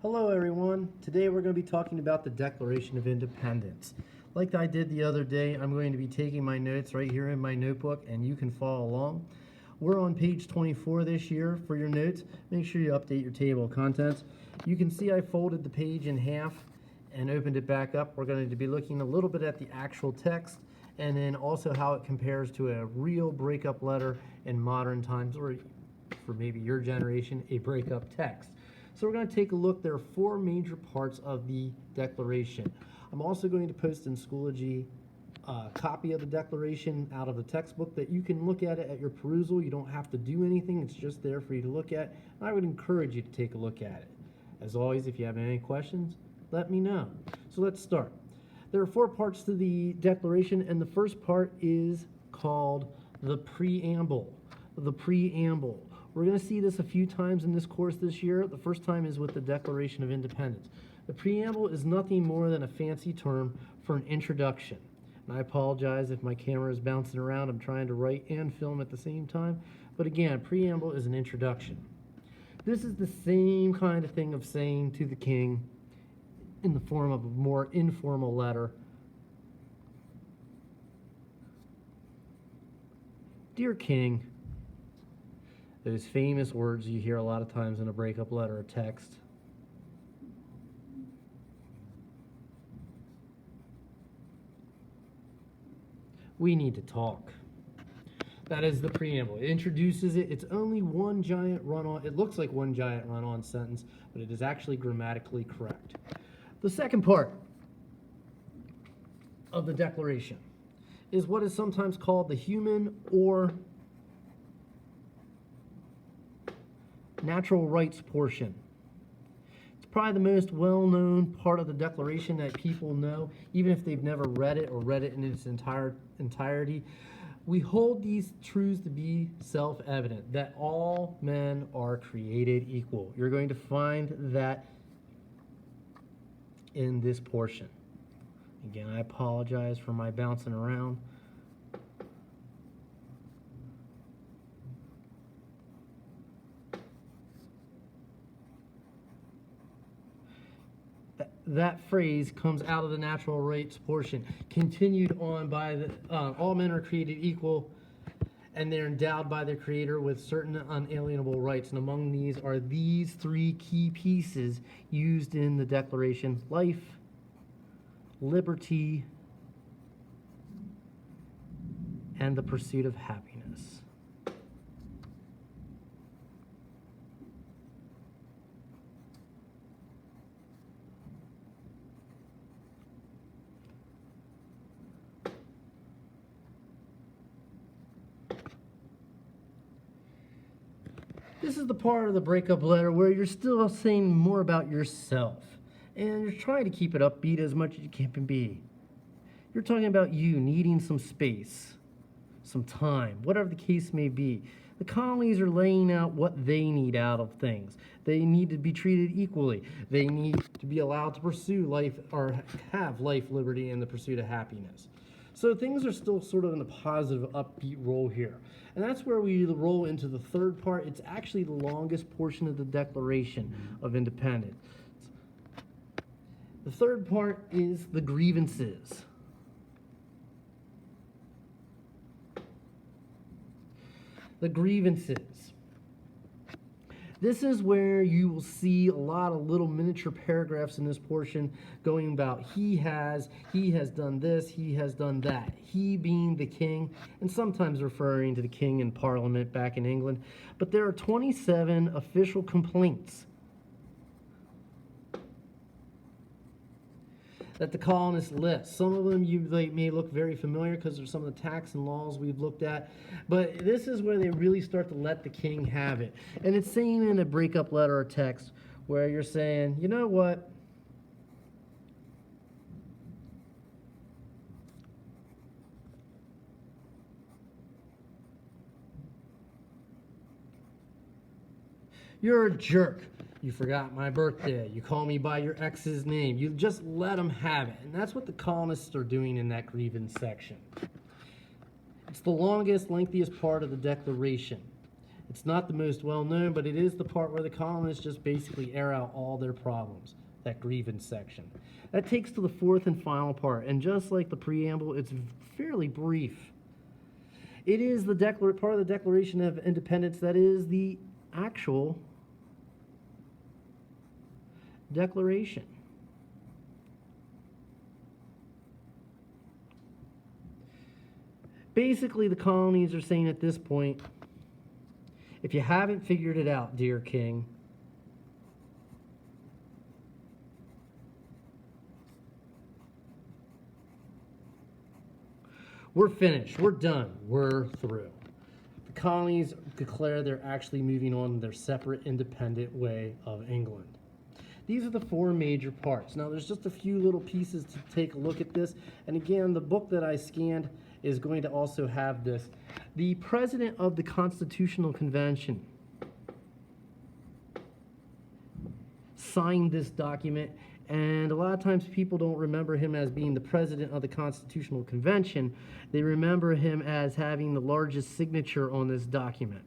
Hello everyone. Today we're going to be talking about the Declaration of Independence. Like I did the other day, I'm going to be taking my notes right here in my notebook and you can follow along. We're on page 24 this year for your notes. Make sure you update your table of contents. You can see I folded the page in half and opened it back up. We're going to be looking a little bit at the actual text and then also how it compares to a real breakup letter in modern times, or for maybe your generation, a breakup text. So we're going to take a look. There are four major parts of the Declaration. I'm also going to post in Schoology a copy of the Declaration out of the textbook that you can look at it at your perusal. You don't have to do anything. It's just there for you to look at. I would encourage you to take a look at it. As always, if you have any questions, let me know. So let's start. There are four parts to the Declaration, and the first part is called the preamble. The preamble. We're going to see this a few times in this course this year. The first time is with the Declaration of Independence. The preamble is nothing more than a fancy term for an introduction. And I apologize if my camera is bouncing around. I'm trying to write and film at the same time. But again, preamble is an introduction. This is the same kind of thing of saying to the king in the form of a more informal letter, "Dear King," those famous words you hear a lot of times in a breakup letter or text. "We need to talk." That is the preamble. It introduces it. It's only one giant run-on. It looks like one giant run-on sentence, but it is actually grammatically correct. The second part of the Declaration is what is sometimes called the human or natural rights portion. It's probably the most well-known part of the Declaration that people know, even if they've never read it or read it in its entirety. We hold these truths to be self-evident, that all men are created equal. You're going to find that in this portion. Again, I apologize for my bouncing around. That phrase comes out of the natural rights portion, continued on by the all men are created equal, and they're endowed by their Creator with certain unalienable rights. And among these are these three key pieces used in the Declaration: life, liberty, and the pursuit of happiness. This is the part of the breakup letter where you're still saying more about yourself, and you're trying to keep it upbeat as much as you can be. You're talking about you needing some space, some time, whatever the case may be. The colonies are laying out what they need out of things. They need to be treated equally. They need to be allowed to pursue life, or have life, liberty, and the pursuit of happiness. So things are still sort of in a positive, upbeat role here. And that's where we roll into the third part. It's actually the longest portion of the Declaration of Independence. The third part is the grievances. The grievances. This is where you will see a lot of little miniature paragraphs in this portion going about he has done this, he has done that. He being the king, and sometimes referring to the king in Parliament back in England. But there are 27 official complaints that the colonists list. Some of them may look very familiar because they're some of the tax and laws we've looked at, but this is where they really start to let the king have it. And it's saying in a breakup letter or text where you're saying, you know what? You're a jerk. You forgot my birthday. You call me by your ex's name. You just let them have it. And that's what the colonists are doing in that grievance section. It's the longest, lengthiest part of the Declaration. It's not the most well known, but it is the part where the colonists just basically air out all their problems, that grievance section. That takes to the fourth and final part, and just like the preamble, it's fairly brief. It is the part of the Declaration of Independence that is the actual declaration. Basically, the colonies are saying at this point, if you haven't figured it out, dear king, we're finished, we're done, we're through. The colonies declare they're actually moving on to their separate independent way of England. These are the four major parts. Now, there's just a few little pieces to take a look at this. And again, the book that I scanned is going to also have this. The President of the Constitutional Convention signed this document, and a lot of times people don't remember him as being the President of the Constitutional Convention. They remember him as having the largest signature on this document.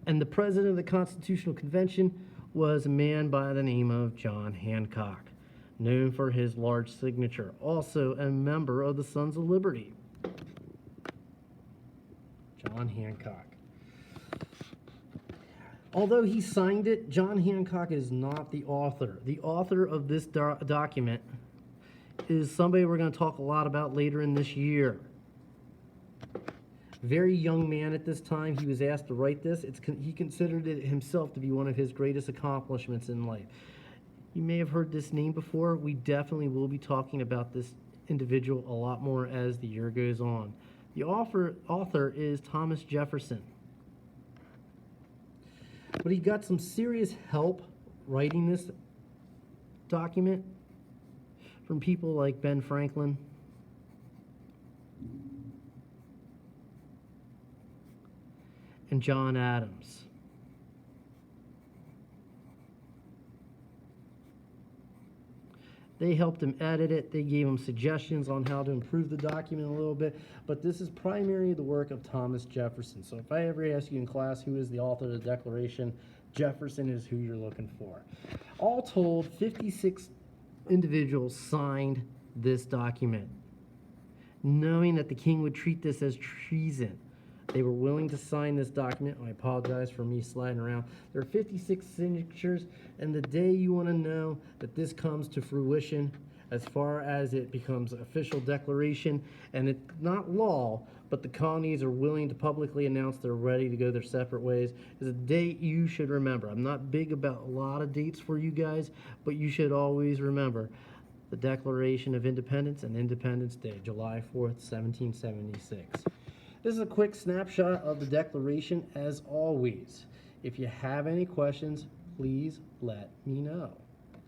And the President of the Constitutional Convention was a man by the name of John Hancock, known for his large signature, also a member of the Sons of Liberty. John Hancock. Although he signed it, John Hancock is not the author. The author of this document is somebody we're going to talk a lot about later in this year. Very young man at this time. He was asked to write this. He considered it himself to be one of his greatest accomplishments in life. You may have heard this name before. We definitely will be talking about this individual a lot more as the year goes on. The author is Thomas Jefferson. But he got some serious help writing this document from people like Ben Franklin, and John Adams. They helped him edit it. They gave him suggestions on how to improve the document a little bit. But this is primarily the work of Thomas Jefferson. So if I ever ask you in class who is the author of the Declaration, Jefferson is who you're looking for. All told, 56 individuals signed this document, knowing that the king would treat this as treason. They were willing to sign this document. I apologize for me sliding around. There are 56 signatures, and the day you want to know that this comes to fruition, as far as it becomes an official declaration, and it's not law, but the colonies are willing to publicly announce they're ready to go their separate ways, is a date you should remember. I'm not big about a lot of dates for you guys, but you should always remember the Declaration of Independence and Independence Day, July 4th, 1776. This is a quick snapshot of the Declaration as always. If you have any questions, please let me know.